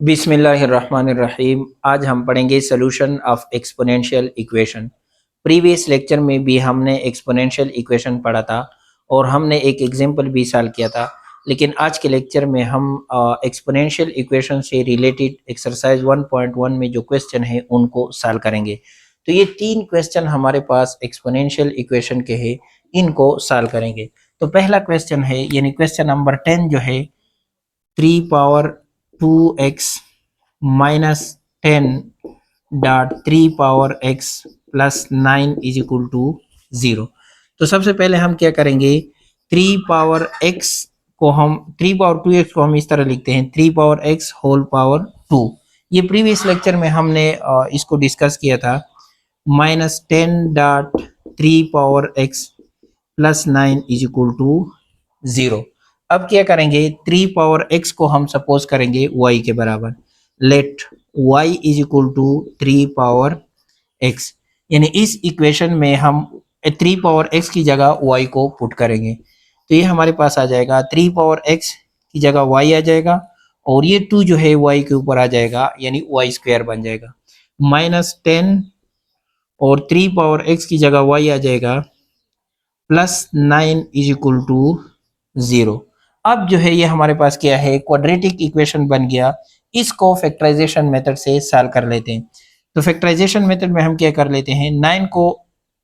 बिस्मिल्लाहिर्रहमानिर्रहीम। आज हम पढ़ेंगे solution of exponential equation. Previous lecture में भी हमने एक्सपोनेंशियल इक्वेशन पढ़ा था और हमने एक एग्जांपल भी सॉल्व किया था। लेकिन आज के लेक्चर में हम एक्सपोनेंशियल इक्वेशन से रिलेटेड एक्सरसाइज 1.1 में जो क्वेश्चन है उनको सॉल्व करेंगे। तो ये 3 क्वेश्चन हमारे पास एक्सपोनेंशियल इक्वेशन के हैं, इनको सॉल्व करेंगे। तो पहला क्वेश्चन है यानी क्वेश्चन नंबर 10 जो है 3 power 2x minus 10 dot 3 power x plus 9 is equal to 0। तो सबसे पहले हम क्या करेंगे, 3 पावर x को हम 3 पावर 2x को हम इस तरह लिखते हैं 3 पावर x होल पावर 2। ये प्रीवियस लेक्चर में हमने इसको डिस्कस किया था। Minus 10 dot 3 power x plus 9 is equal to 0। अब क्या करेंगे, 3 पावर x को हम सपोज करेंगे y के बराबर। Let y is equal to 3 power x, यानी इस इक्वेशन में हम 3 पावर x की जगह y को पुट करेंगे। तो ये हमारे पास आ जाएगा 3 पावर x की जगह y आ जाएगा और ये 2 जो है y के ऊपर आ जाएगा यानी y स्क्वायर बन जाएगा। माइनस 10 और 3 पावर x की जगह y आ जाएगा प्लस 9 इज इक्वल टू 0। अब जो है ये हमारे पास क्या है, क्वाड्रेटिक इक्वेशन बन गया। इसको फैक्टराइजेशन मेथड से सॉल्व कर लेते हैं। तो फैक्टराइजेशन मेथड में हम क्या कर लेते हैं, 9 को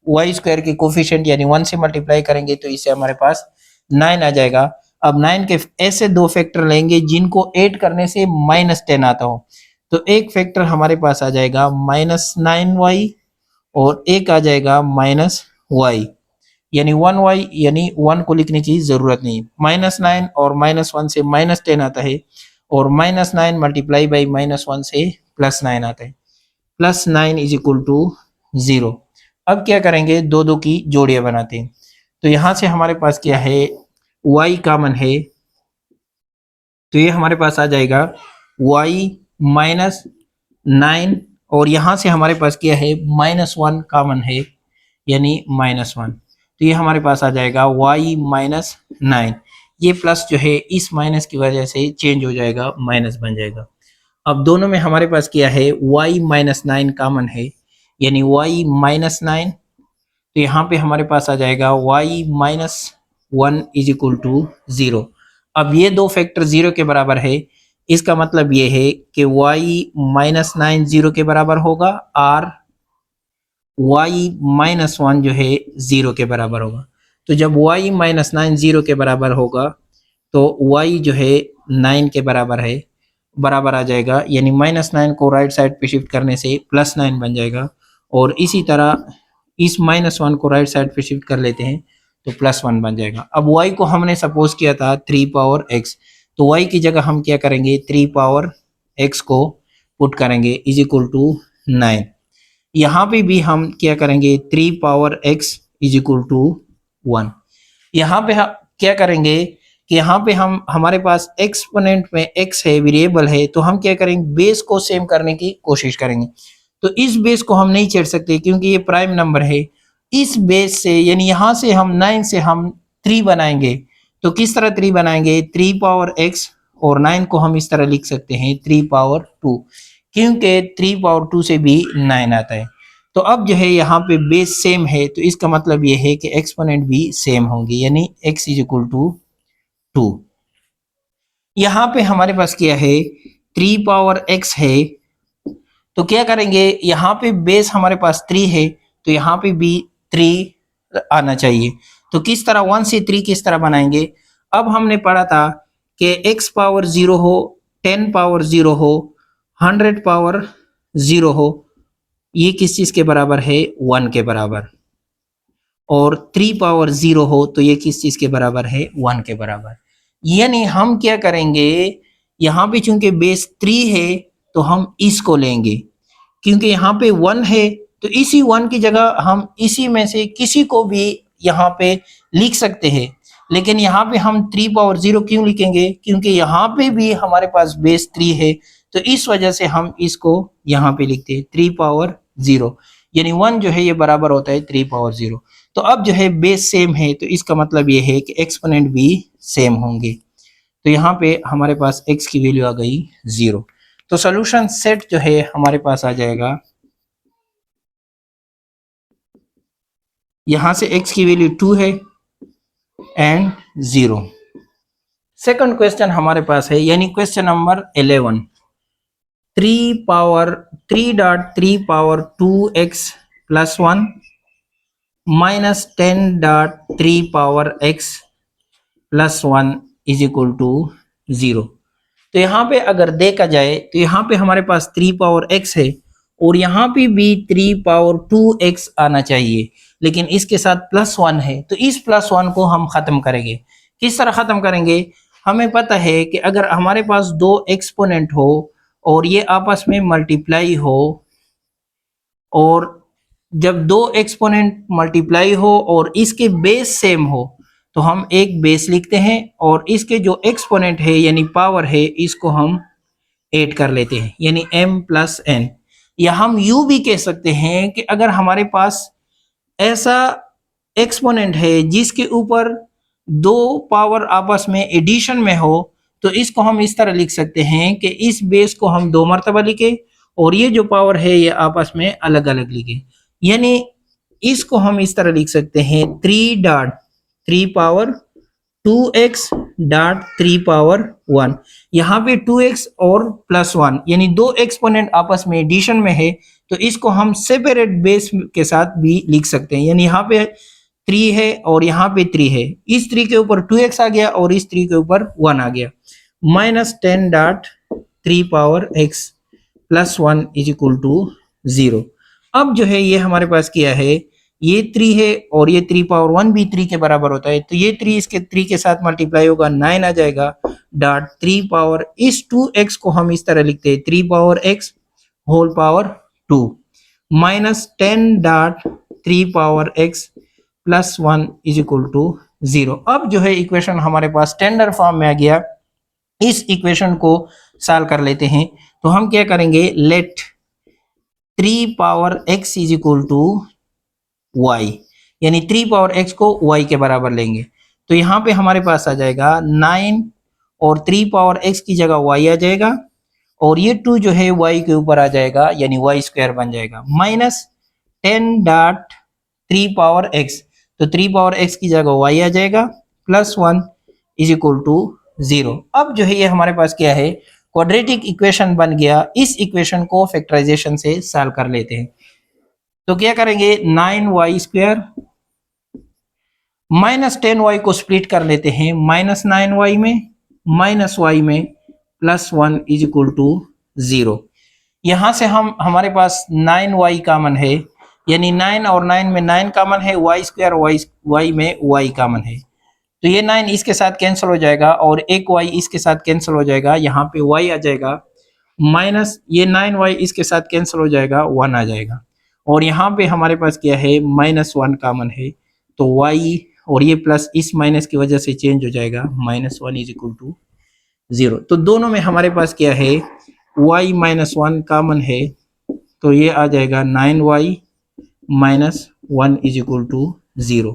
वाई स्क्वायर के कोफिशिएंट यानी 1 से मल्टीप्लाई करेंगे तो इससे हमारे पास 9 आ जाएगा। अब 9 के ऐसे दो फैक्टर लेंगे जिनको ऐड करने से माइनस 10 आता हो। तो एक फैक्टर हमारे पास आ जाएगा माइनस 9y और एक आ जाएगा माइनस y, यानी 1y यानी 1 को लिखने की जरूरत नहीं। माइनस 9 और माइनस 1 से माइनस 10 आता है और माइनस 9 मल्टीप्लाई बाई माइनस 1 से प्लस 9 आता है। Plus 9 is equal to 0। अब क्या करेंगे, दो दो की जोड़ियां बनाते हैं। तो यहां से हमारे पास क्या है, y कॉमन है तो ये हमारे पास आ जाएगा y माइनस 9 और यहां से हमारे पास क्या है, माइनस 1 कॉमन है यानी माइनस 1। तो ये हमारे पास आ जाएगा y माइनस 9। ये प्लस जो है इस माइनस की वजह से चेंज हो जाएगा, माइनस बन जाएगा। अब दोनों में हमारे पास क्या है, y माइनस 9 कॉमन है यानी y माइनस 9। तो यहाँ पे हमारे पास आ जाएगा y minus 1 is equal to 0। अब ये दो फैक्टर 0 के बराबर है, इसका मतलब ये है कि y माइनस 9 0 के बराबर होगा और y माइनस 1 जो है 0 के बराबर होगा। तो जब y माइनस 9 0 के बराबर होगा तो y जो है 9 के बराबर है, बराबर आ जाएगा यानी माइनस 9 को राइट साइड पे शिफ्ट करने से प्लस 9 बन जाएगा और इसी तरह इस माइनस 1 को राइट साइड पे शिफ्ट कर लेते हैं तो प्लस 1 बन जाएगा। अब y को हमने सपोज किया था 3 पावर x, तो y की जगह हम क्या करेंगे, 3 पावर x को पुट करेंगे इज इक्वल टू 9। यहाँ पे भी हम क्या करेंगे, 3 power x is equal to 1। यहाँ पे क्या करेंगे कि यहाँ पे हम हमारे पास एक्सपोनेंट में x है, वेरिएबल है, तो हम क्या करेंगे, बेस को सेम करने की कोशिश करेंगे। तो इस बेस को हम नहीं छेड़ सकते क्योंकि ये प्राइम नंबर है। इस बेस से यानी यहाँ से हम 9 से हम 3 बनाएंगे। तो किस तरह 3 बनाएंगे, 3 पावर x और 9 को हम इस तरह लिख सकते हैं 3 पावर 2, क्योंकि 3 पावर 2 से भी 9 आता है। तो अब जो है यहाँ पे बेस सेम है तो इसका मतलब ये है कि एक्सपोनेंट भी सेम होंगे यानी x इज इक्वल टू 2। यहाँ पे हमारे पास क्या है, 3 पावर x है, तो क्या करेंगे, यहाँ पे बेस हमारे पास 3 है तो यहाँ पे भी 3 आना चाहिए। तो किस तरह 1 से 3 किस तरह बनाएंगे। अब हमने पढ़ा था कि x पावर 0 हो, 10 पावर 0 हो, 100 पावर 0 हो, ये किस चीज के बराबर है, 1 के बराबर। और 3 पावर 0 हो तो ये किस चीज के बराबर है, 1 के बराबर। यानी हम क्या करेंगे, यहाँ पे चूंकि बेस 3 है तो हम इसको लेंगे, क्योंकि यहाँ पे 1 है तो इसी 1 की जगह हम इसी में से किसी को भी यहाँ पे लिख सकते हैं। लेकिन यहाँ पे हम 3 पावर 0 क्यों लिखेंगे, क्योंकि यहाँ पे भी हमारे पास बेस 3 है तो इस वजह से हम इसको यहाँ पे लिखते हैं 3 पावर 0, यानी 1 जो है ये बराबर होता है 3 पावर 0। तो अब जो है बेस सेम है तो इसका मतलब ये है कि एक्सपोनेंट भी सेम होंगे। तो यहाँ पे हमारे पास x की वैल्यू आ गई 0। तो सॉल्यूशन सेट जो है हमारे पास आ जाएगा, यहां से x की वैल्यू 2 है एंड 0। सेकंड क्वेश्चन हमारे पास है, यानी question number 11, 3 power 2x plus 1 minus 10.3 power x plus 1 is equal to 0। तो यहाँ पे अगर देखा जाए तो यहाँ पे हमारे पास 3 पावर x है और यहाँ पे भी 3 पावर 2x आना चाहिए, लेकिन इसके साथ प्लस 1 है, तो इस प्लस 1 को हम खत्म करेंगे। किस तरह खत्म करेंगे? हमें पता है कि अगर हमारे पास दो एक्सपोनेंट हो और ये आपस में मल्टीप्लाई हो, और जब दो एक्सपोनेंट मल्टीप्लाई हो और इसके बेस सेम हो तो हम एक बेस लिखते हैं और इसके जो एक्सपोनेंट है यानी पावर है इसको हम ऐड कर लेते हैं, यानी m प्लस n। या हम यूं भी कह सकते हैं कि अगर हमारे पास ऐसा एक्सपोनेंट है जिसके ऊपर दो पावर आपस में एडिशन में हो तो इसको हम इस तरह लिख सकते हैं कि इस बेस को हम 2 मरतबा लिखे और ये जो पावर है ये आपस में अलग अलग लिखे। यानी इसको हम इस तरह लिख सकते हैं 3 पावर 2x डॉट 3 पावर 1। यहाँ पे 2x और प्लस 1 यानी दो एक्सपोनेंट आपस में एडिशन में है, तो इसको हम सेपरेट बेस के साथ भी लिख सकते हैं। यानी यहाँ पे 3 है और यहाँ पे 3 है, इस 3 के ऊपर 2x आ गया और इस 3 के ऊपर 1 आ गया, minus 10.3 power x plus 1 is equal to 0। अब जो है ये हमारे पास किया है, ये 3 है और ये 3 पावर 1 भी 3 के बराबर होता है, तो ये 3 इसके 3 के साथ मल्टीप्लाई होगा 9 आ जाएगा, डॉट 3 पावर इस 2x को हम इस तरह लिखते हैं 3 power x whole power 2 minus 10.3 power x plus 1 is equal to 0। अब जो है इक्वेशन हमारे पास स्टैंडर्ड फॉर्म में आ गया। इस इक्वेशन को सॉल्व कर लेते हैं, तो हम क्या करेंगे, let 3 power x is equal to y, यानी 3 पावर x को y के बराबर लेंगे, तो यहाँ पे हमारे पास आ जाएगा 9 और 3 पावर x की जगह y आ जाएगा और ये 2 जो है y के ऊपर आ जाएगा यानी y स्क्वायर बन जाएगा, माइनस 10.3 पावर x, तो 3 पावर x की जगह y आ जाएगा प्लस 1 इज इक्वल टू 0। अब जो है ये हमारे पास क्या है, क्वाड्रेटिक इक्वेशन बन गया। इस इक्वेशन को फैक्टराइजेशन से सॉल्व कर लेते हैं, तो क्या करेंगे 9y स्क्वायर माइनस 10y को स्प्लिट कर लेते हैं, माइनस 9y में माइनस y में प्लस 1 इज इक्वल टू 0। यहाँ से हम हमारे पास 9y कॉमन है, यानी 9 और 9 में 9 कॉमन है, y स्क्वायर y में y कॉमन है, तो ये 9 इसके साथ कैंसिल हो जाएगा और एक y इसके साथ कैंसिल हो जाएगा, यहाँ पे y आ जाएगा, माइनस ये 9y इसके साथ कैंसिल हो जाएगा 1 आ जाएगा, और यहाँ पे हमारे पास क्या है माइनस 1 कॉमन है, तो y और ये प्लस इस माइनस की वजह से चेंज हो जाएगा, माइनस 1 इज इक्वल टू 0। तो दोनों में हमारे पास क्या है y माइनस 1 कॉमन है, तो ये आ जाएगा 9y minus 1 is equal to 0।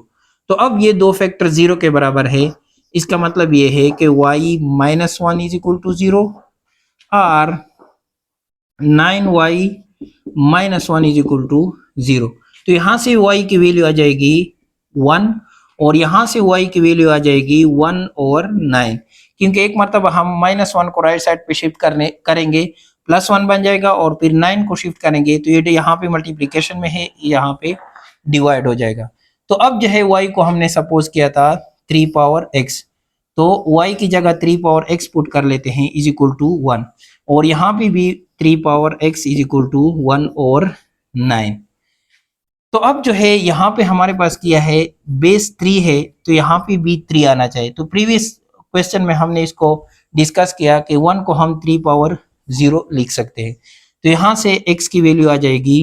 तो अब ये दो फैक्टर 0 के बराबर है, इसका मतलब ये है कि y minus 1 is equal to 0 और 9y minus 1 is equal to 0। तो यहाँ से y की वैल्यू आ जाएगी 1 और यहाँ से y की वैल्यू आ जाएगी 1 और 9, क्योंकि एक मरतबा हम माइनस 1 को राइट साइड पे शिफ्ट करेंगे प्लस 1 बन जाएगा और फिर 9 को शिफ्ट करेंगे तो ये यहाँ पे मल्टीप्लिकेशन में है, यहाँ पे डिवाइड हो जाएगा। तो अब जो है y को हमने सपोज किया था 3 पावर x, तो y की जगह 3 पावर x पुट कर लेते हैं इज इक्वल टू 1 और यहाँ पे भी 3 power x is equal to 1 और 9। तो अब जो है यहाँ पे हमारे पास किया है बेस 3 है, तो यहाँ पे भी 3 आना चाहिए। तो प्रीवियस क्वेश्चन में हमने इसको डिस्कस किया कि 1 को हम 3 पावर 0 लिख सकते हैं, तो यहाँ से x की वैल्यू आ जाएगी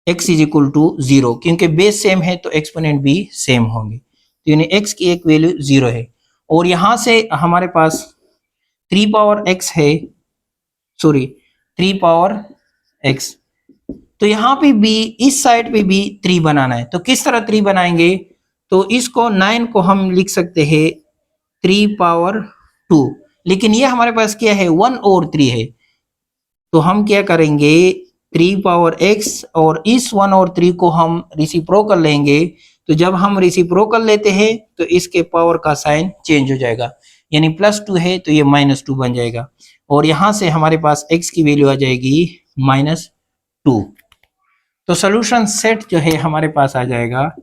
x इज इक्वल टू 0, क्योंकि बेस सेम है तो एक्सपोनेंट भी सेम होंगे, तो यानी x की एक वैल्यू 0 है और यहाँ से हमारे पास 3 पावर x है, सॉरी 3 पावर x, तो यहाँ पे भी इस साइड पे भी 3 बनाना है। तो किस तरह 3 बनाएंगे, तो इसको 9 को हम लिख सकते हैं 3 पावर 2, लेकिन ये हमारे पास क्या है 1 और 3 है, तो हम क्या करेंगे 3 पावर x और इस 1 और 3 को हम रेसिप्रोकल लेंगे। तो जब हम रेसिप्रोकल लेते हैं तो इसके पावर का साइन चेंज हो जाएगा, यानी +2 है तो ये -2 बन जाएगा और यहाँ से हमारे पास x की वैल्यू आ जाएगी -2। तो सॉल्यूशन सेट जो है हमारे पास आ जाएगा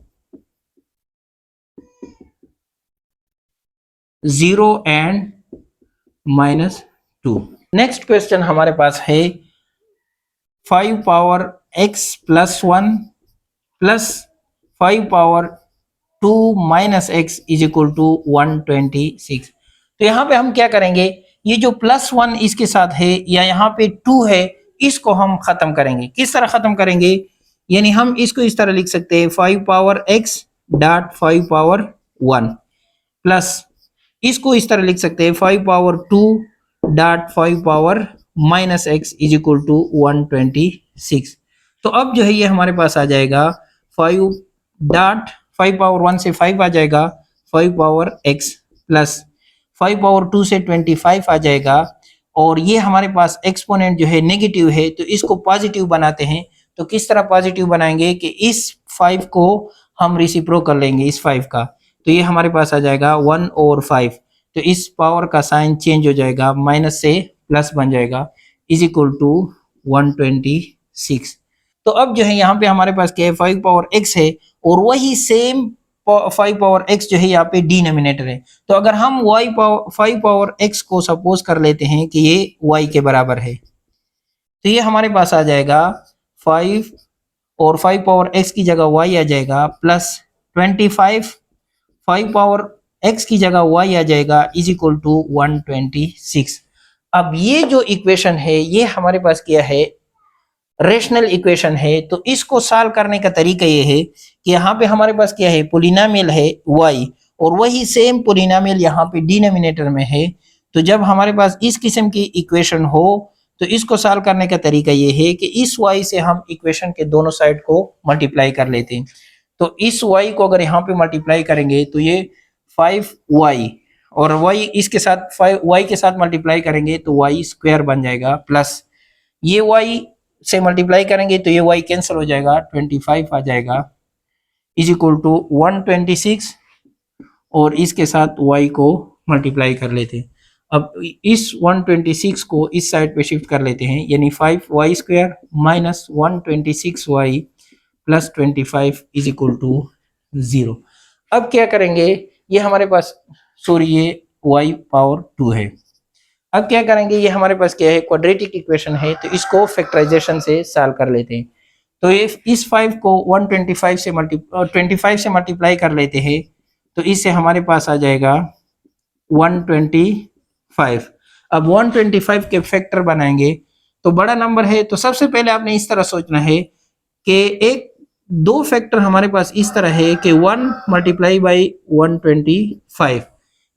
0 एंड -2। नेक्स्ट क्वेश्चन हमारे पास है 5 power x + 1 plus 5 power 2 minus x is equal to 126। तो यहाँ पे हम क्या करेंगे, ये जो +1 इसके साथ है या यहाँ पे 2 है, इसको हम खत्म करेंगे। किस तरह खत्म करेंगे, यानी हम इसको इस तरह लिख सकते हैं 5 power x dot 5 power 1 plus इसको इस तरह लिख सकते हैं 5 power 2 dot 5 power minus x is equal to 126। तो अब जो है ये हमारे पास आ जाएगा 5 डॉट 5 पावर 1 से 5 आ जाएगा 5 पावर x प्लस 5 पावर 2 से 25 आ जाएगा और ये हमारे पास एक्सपोनेंट जो है नेगेटिव है तो इसको पॉजिटिव बनाते हैं। तो किस तरह पॉजिटिव बनाएंगे कि इस 5 को हम रेसिप्रोकल लेंगे इस 5 का, तो ये हमारे पास आ जाएगा 1 और 5। तो इस पावर का साइन चेंज हो जाएगा, माइनस से प्लस बन जाएगा इज इक्वल टू 126। तो अब जो है यहाँ पे हमारे पास क्या है 5 पावर x है और वही सेम 5 पावर x जो है यहाँ पे डिनोमिनेटर है। तो अगर हम 5 पावर x को सपोज कर लेते हैं कि ये y के बराबर है, तो ये हमारे पास आ जाएगा 5 और 5 पावर x की जगह y आ जाएगा प्लस 25 5 पावर x की जगह y आ जाएगा इज इक्वल टू 126। अब ये जो इक्वेशन है ये हमारे पास क्या है रेशनल इक्वेशन है। तो इसको सॉल्व करने का तरीका ये है कि यहाँ पे हमारे पास क्या है पोलिनोमियल है y और वही सेम पोलिनोमियल यहाँ पे डिनोमिनेटर में है। तो जब हमारे पास इस किस्म की इक्वेशन हो तो इसको सॉल्व करने का तरीका ये है कि इस y से हम इक्वेशन के दोनों साइड को मल्टीप्लाई कर लेते हैं। तो इस y को अगर यहाँ पे मल्टीप्लाई करेंगे तो ये 5y और y इसके साथ 5y के साथ मल्टीप्लाई करेंगे तो y स्क्वायर बन जाएगा प्लस ये y से मल्टीप्लाई करेंगे तो ये y कैंसिल हो जाएगा 25 आ जाएगा इज इक्वल टू 126 और इसके साथ y को मल्टीप्लाई कर लेते हैं। अब इस 126 को इस साइड पे शिफ्ट कर लेते हैं, यानी 5y square minus 126y plus 25 is equal to 0। अब क्या करेंगे, ये हमारे पास सॉरी ये y पावर 2 है। अब क्या करेंगे, ये हमारे पास क्या है क्वाड्रेटिक इक्वेशन है तो इसको फैक्टराइजेशन से सॉल्व कर लेते हैं। तो इस 5 को 125 से 25 से मल्टीप्लाई कर लेते हैं तो इससे हमारे पास आ जाएगा 125। अब 125 के फैक्टर बनाएंगे तो बड़ा नंबर है तो सबसे पहले आपने इस तरह सोचना है कि एक दो फैक्टर हमारे पास इस तरह है कि 1 मल्टीप्लाई बाई 125,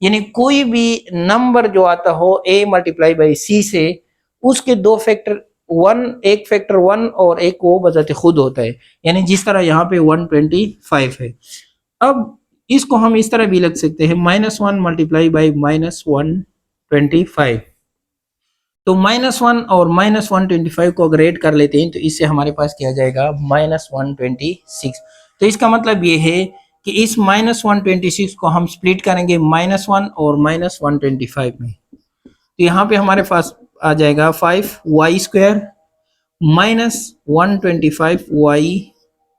यानी कोई भी नंबर जो आता हो a मल्टीप्लाई बाई c से उसके दो फैक्टर 1, एक फैक्टर 1 और एक वो बजाते खुद होता है, यानी जिस तरह यहाँ पे 125 है। अब इसको हम इस तरह भी लिख सकते हैं -1 मल्टीप्लाई बाई -125। तो -1 और -125 को अगर ऐड कर लेते हैं तो इससे हमारे पास क्या आ जाएगा -126। तो इसका मतलब ये है कि इस -126 को हम स्प्लिट करेंगे -1 और -125 में। तो यहाँ पे हमारे पास आ जाएगा 5y square minus 125y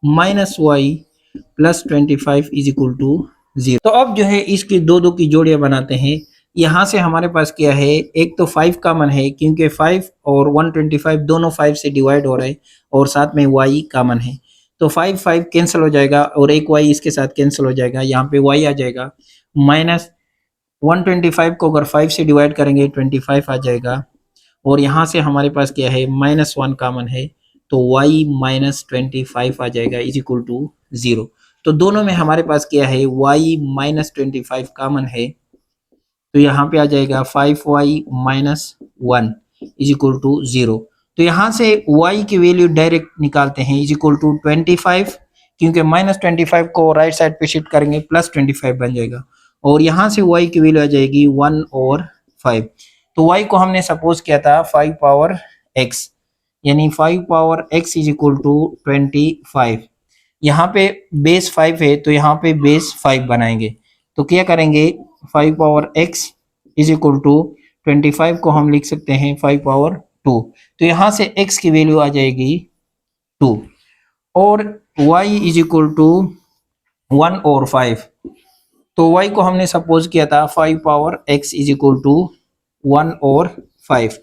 minus y plus 25 is equal to 0। तो अब जो है इसकी दो की जोड़ियां बनाते हैं। यहाँ से हमारे पास क्या है, एक तो 5 कॉमन है क्योंकि 5 और 125 दोनों 5 से डिवाइड हो रहे हैं और साथ में y कॉमन है तो 5 कैंसिल हो जाएगा और एक y इसके साथ कैंसिल हो जाएगा, यहाँ पे y आ जाएगा माइनस 125 को अगर 5 से डिवाइड करेंगे 25 आ जाएगा और यहाँ से हमारे पास क्या है -1 कॉमन है तो y माइनस 25 आ जाएगा इज इक्वल टू 0। तो दोनों में हमारे पास क्या है y माइनस 25 कॉमन है तो यहाँ पे आ जाएगा 5y minus 1 is equal to 0। तो यहाँ से y की वैल्यू डायरेक्ट निकालते हैं इज इक्वल टू 25, क्योंकि -25 को राइट साइड पे शिफ्ट करेंगे +25 बन जाएगा और यहाँ से y की वैल्यू आ जाएगी 1 और 5। तो y को हमने सपोज किया था 5 पावर x, यानी 5 power x is equal to 25। यहाँ पे बेस 5 है तो यहाँ पे बेस 5 बनाएंगे। तो क्या करेंगे, 5 power x is equal to 25 को हम लिख सकते हैं 5 पावर 2। तो यहाँ से x की वैल्यू आ जाएगी 2 और y इज इक्वल टू 1 और 5। तो y को हमने सपोज किया था 5 power x is equal to 1 और 5।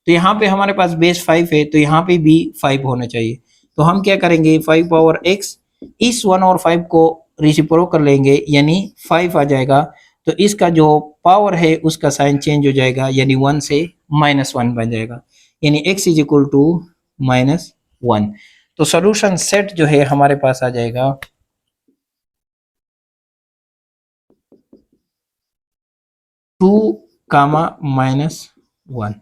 तो यहाँ पे हमारे पास बेस 5 है तो यहाँ पे भी 5 होना चाहिए। तो हम क्या करेंगे, 5 पावर x इस 1 और 5 को रेसिप्रोक कर लेंगे यानी 5 आ जाएगा। तो इसका जो पावर है उसका साइन चेंज हो जाएगा यानी 1 से -1 बन जाएगा, यानी x इज इक्वल टू -1। तो सोल्यूशन सेट जो है हमारे पास आ जाएगा 2, -1।